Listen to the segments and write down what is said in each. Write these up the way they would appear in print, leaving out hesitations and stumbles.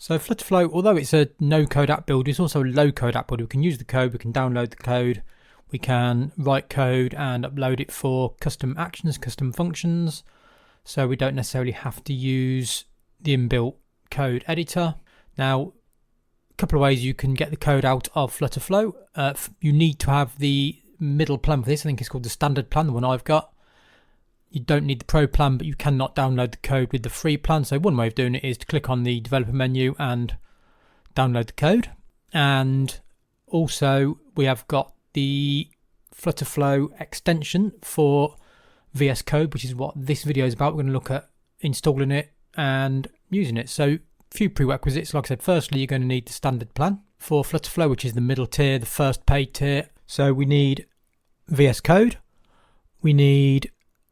So Flutterflow, although it's a no-code app builder, it's also a low-code app builder. We can use the code, we can download the code, we can write code and upload it for custom actions, custom functions. So we don't necessarily have to use the inbuilt code editor. Now, a couple of ways you can get the code out of Flutterflow. You need to have the middle plan for this. I think it's called the standard plan, the one I've got. You don't need the pro plan, but you cannot download the code with the free plan. So one way of doing it is to click on the developer menu and download the code. And also we have got the Flutterflow extension for VS Code, which is what this video is about. We're going to look at installing it and using it. So a few prerequisites. Like I said, firstly, you're going to need the standard plan for Flutterflow, which is the middle tier, the first paid tier. So we need VS Code. We need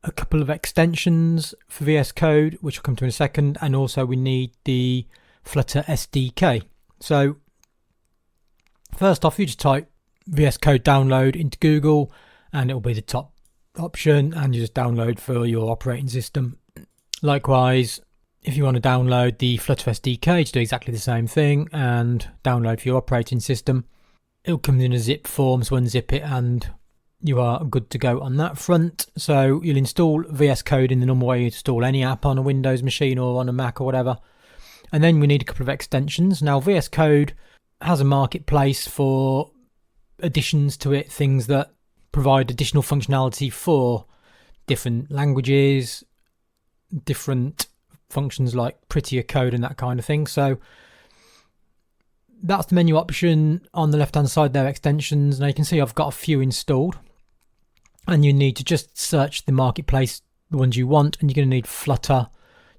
a couple of extensions for VS Code, which I'll come to in a second, and also we need the Flutter SDK. So first off, you just type VS Code download into Google and it'll be the top option, and you just download for your operating system. Likewise, if you want to download the Flutter SDK, just do exactly the same thing and download for your operating system. It'll come in a zip form, so unzip it and you are good to go on that front. So you'll install VS Code in the normal way you install any app on a Windows machine or on a Mac or whatever. And then we need a couple of extensions. Now VS Code has a marketplace for additions to it, things that provide additional functionality for different languages, different functions like prettier code and that kind of thing. So that's the menu option on the left hand side there, extensions. Now you can see I've got a few installed, and you need to just search the marketplace, the ones you want, and you're going to need Flutter,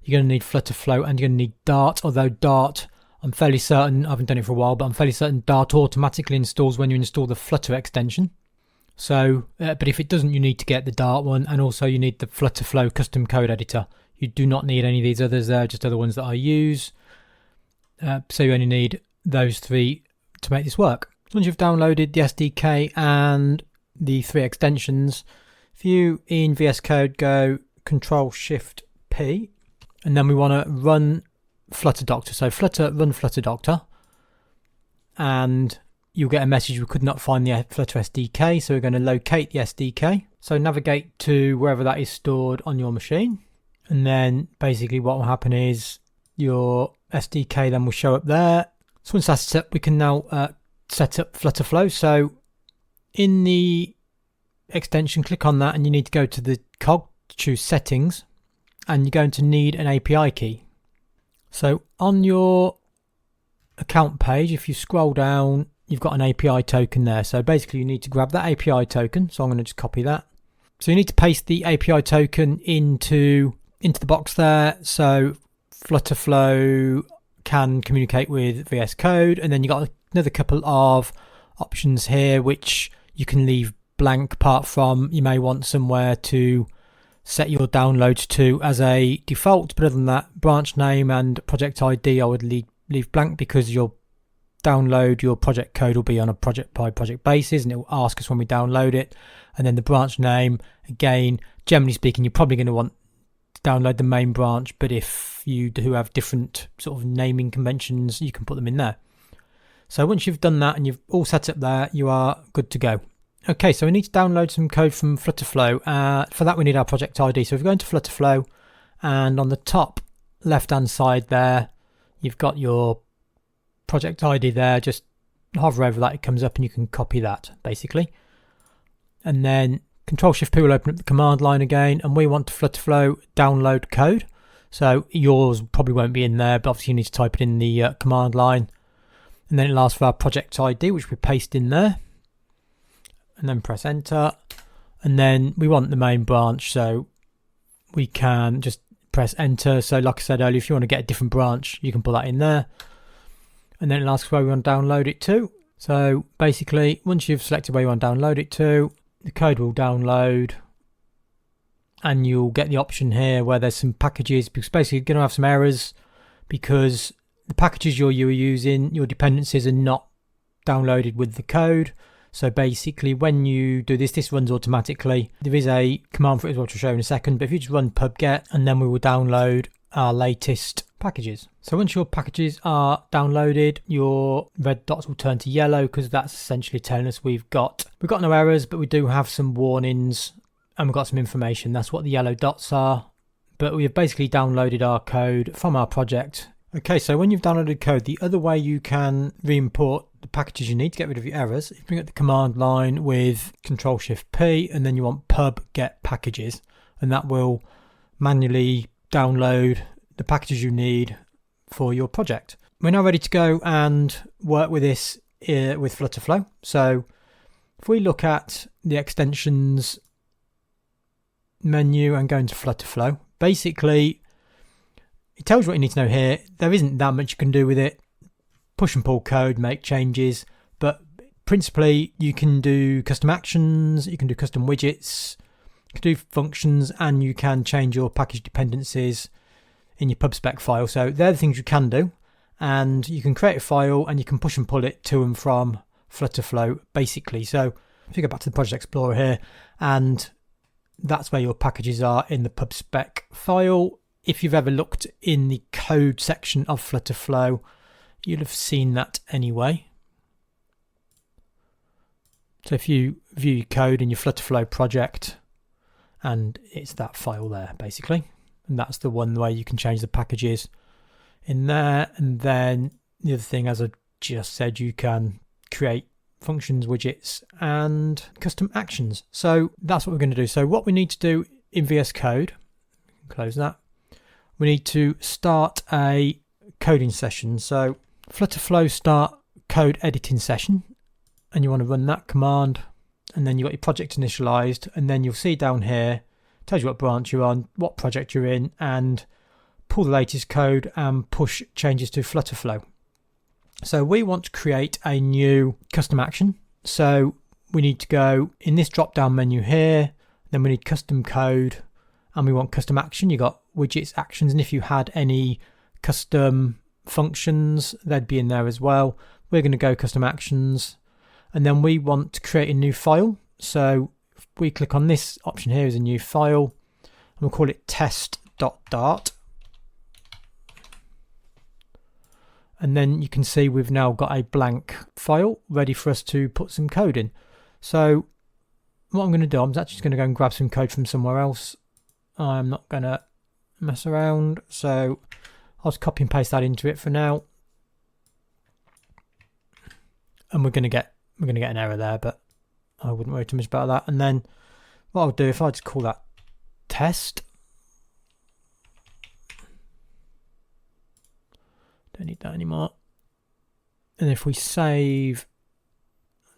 you're going to need Flutterflow, and you're going to need Dart. Although Dart, I'm fairly certain, I haven't done it for a while, but I'm fairly certain Dart automatically installs when you install the Flutter extension. So, but if it doesn't, you need to get the Dart one, and also you need the Flutterflow custom code editor. You do not need any of these others, they're just other ones that I use. So you only need those three to make this work. So once you've downloaded the SDK and the three extensions, if you in VS Code go Control-Shift-P, and then we want to run Flutter Doctor. So run Flutter Doctor, and you'll get a message we could not find the Flutter SDK. So we're going to locate the SDK. So navigate to wherever that is stored on your machine, and then basically what will happen is your SDK then will show up there. So once that's set up, we can now set up Flutterflow. So in the extension, click on that, and you need to go to the cog, choose settings, and you're going to need an API key. So on your account page, if you scroll down, you've got an API token there. So basically you need to grab that API token. So I'm going to just copy that. So you need to paste the API token into the box there. So Flutterflow can communicate with VS Code, and then you got another couple of options here which you can leave blank, apart from you may want somewhere to set your downloads to as a default, but other than that, branch name and project ID I would leave blank, because your download, your project code will be on a project by project basis, and it will ask us when we download it. And then the branch name, again, generally speaking, you're probably going to want to download the main branch, but if you do have different sort of naming conventions, you can put them in there. So once you've done that and you've all set up there, you are good to go. Okay, so we need to download some code from Flutterflow. For that we need our project ID. So if we go into Flutterflow, and on the top left hand side there, you've got your project ID there. Just hover over that, it comes up, and you can copy that basically. And then Control-Shift-P will open up the command line again, and we want to Flutterflow download code. So yours probably won't be in there, but obviously you need to type it in the command line. And then it'll ask for our project ID, which we paste in there. And then press enter. And then we want the main branch, so we can just press enter. So like I said earlier, if you want to get a different branch, you can put that in there. And then it'll ask where we want to download it to. So basically, once you've selected where you want to download it to, the code will download, and you'll get the option here where there's some packages, because basically you're going to have some errors because the packages you're using, your dependencies are not downloaded with the code. So basically when you do this runs automatically. There is a command for it as well to show in a second, but if you just run pubget, and then we will download our latest packages. So once your packages are downloaded, your red dots will turn to yellow because that's essentially telling us we've got no errors, but we do have some warnings and we've got some information. That's what the yellow dots are. But we have basically downloaded our code from our project. Okay, so when you've downloaded code, the other way you can re-import the packages you need to get rid of your errors, you bring up the command line with Control-Shift-P, and then you want pub get packages, and that will manually download the packages you need for your project. We're now ready to go and work with this with Flutterflow. So if we look at the extensions menu and go into Flutterflow, basically it tells you what you need to know here. There isn't that much you can do with it. Push and pull code, make changes, but principally you can do custom actions, you can do custom widgets, you can do functions, and you can change your package dependencies in your pubspec file. So they're the things you can do, and you can create a file and you can push and pull it to and from Flutterflow basically. So if you go back to the Project Explorer here, and that's where your packages are in the pubspec file. If you've ever looked in the code section of Flutterflow, you'll have seen that anyway. So if you view your code in your Flutterflow project, and it's that file there basically, and that's the one way you can change the packages in there. And then the other thing, as I just said, you can create functions, widgets, and custom actions. So that's what we're going to do. So what we need to do in VS Code, close that, we need to start a coding session. So Flutterflow start code editing session, and you want to run that command, and then you've got your project initialized, and then you'll see down here, tells you what branch you're on, what project you're in, and pull the latest code and push changes to Flutterflow. So we want to create a new custom action. So we need to go in this drop down menu here, then we need custom code, and we want custom action. You got widgets, actions, and if you had any custom functions, they'd be in there as well. We're going to go custom actions, and then we want to create a new file. So if we click on this option here as a new file, and we'll call it test.dart. And then you can see we've now got a blank file ready for us to put some code in. So what I'm going to do, I'm actually just going to go and grab some code from somewhere else. I'm not going to mess around, so I'll just copy and paste that into it for now. And we're going to get an error there, but I wouldn't worry too much about that. And then what I'll do, if I just call that test, don't need that anymore. And if we save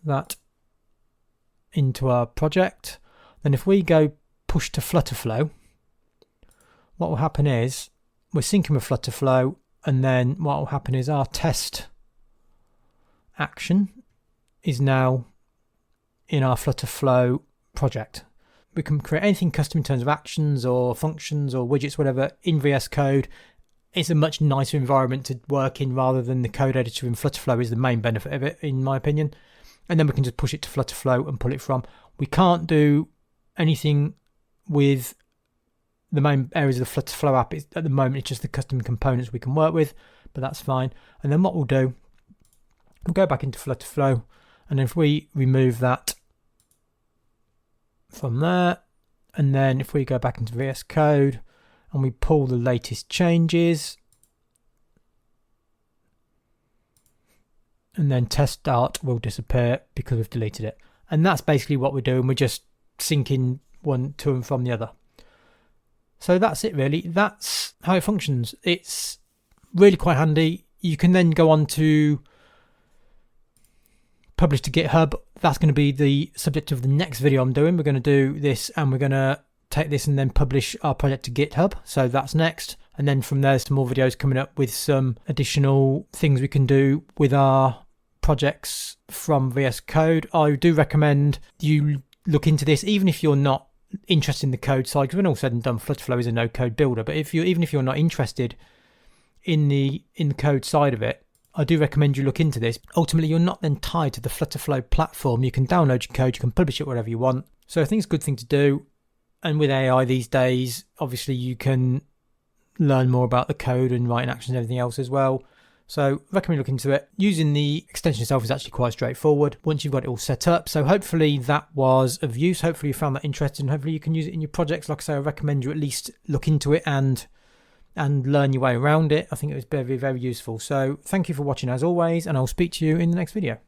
that into our project, then if we go push to Flutterflow, what will happen is we're syncing with Flutterflow, and then what will happen is our test action is now in our Flutterflow project. We can create anything custom in terms of actions or functions or widgets, whatever, in VS Code. It's a much nicer environment to work in rather than the code editor in Flutterflow is the main benefit of it, in my opinion. And then we can just push it to Flutterflow and pull it from. We can't do anything with the main areas of the Flutterflow app. At the moment, it's just the custom components we can work with, but that's fine. And then what we'll do, we'll go back into Flutterflow, and if we remove that from there, and then if we go back into VS Code and we pull the latest changes, and then test start will disappear because we've deleted it. And that's basically what we're doing. We're just syncing one to and from the other. So that's it really. That's how it functions. It's really quite handy. You can then go on to publish to GitHub. That's going to be the subject of the next video I'm doing. We're going to do this, and we're going to take this and then publish our project to GitHub. So that's next. And then from there, some more videos coming up with some additional things we can do with our projects from VS Code. I do recommend you look into this, even if you're not interested in the code side, because when all said and done, Flutterflow is a no-code builder. But even if you're not interested in the code side of it, I do recommend you look into this. Ultimately, you're not then tied to the Flutterflow platform. You can download your code, you can publish it wherever you want. So I think it's a good thing to do. And with AI these days, obviously you can learn more about the code and writing actions and everything else as well. So recommend looking into it. Using the extension itself is actually quite straightforward once you've got it all set up. So hopefully that was of use. Hopefully you found that interesting. Hopefully you can use it in your projects. Like I say, I recommend you at least look into it and learn your way around it. I think it was very, very useful. So thank you for watching as always, and I'll speak to you in the next video.